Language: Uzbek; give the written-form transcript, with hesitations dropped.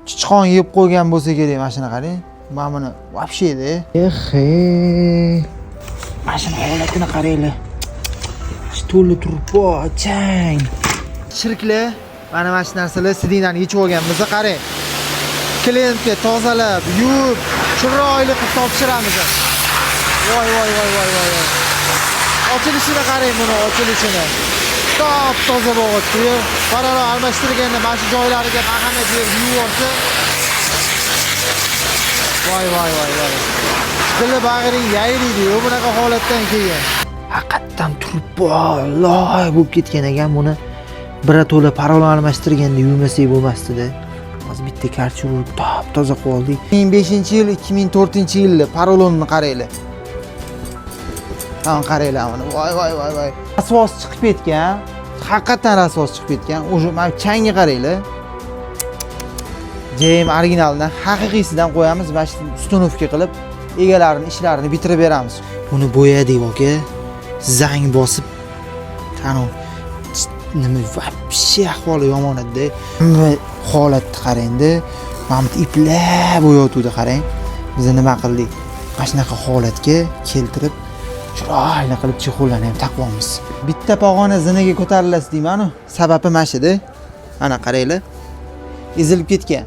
chichqon yeb qo'ygan bo'lsa kerak mashina qarang. Mana buni вообще edi. Mashina holatini qaranglar. To'lib turibdi, chang. Shirklar, mana mana shu narsalar sidingdan yechib olganmiz, qarang. Klientga tozalab, yuvib, chiroyli qilib topshiramiz. Voy. Ochilishini qarang, buni ochilishini. Top toza bo'g'otdi. Parallel almashtirganda mana shu joylariga ahamiyat berib yuvorsa. Voy. Dili bag'ring yayriydi-ku bunaqa holatdan keyin. Haqiqatan turibdi, loy bo'lib ketgan ekan buni. Birato'la parallel almashtirganda yuvmasak bo'lmasdi-da. Hozir bitta karcha urib top toza qilib oldik. 2005-yil, 2004-yilda parallelni qaranglar. Ham qaranglar buni. Voy. Asos chiqib ketgan. Haqiqatan asos chiqib ketgan. O'sha mana changi qaranglar. Jim originaldan haqiqiysidan qo'yamiz, mana shu ustunovka qilib egalarini ishlarini bitirib beramiz. Buni bo'yadik aka. Zang bosib qani nima вообще ahvoli yomon edi. Nima holatni qarang-da. Mana bu iplar bo'yotuvdi qarang. Biz nima qildik? Mana shunaqa holatga keltirib chiroyli qilib chexollarni ham taqvomiz. Bitta pog'ona zinaga ko'tarilasiz deyman-ku. Sababi mana shu-da. Ana qaranglar. Ezilib ketgan.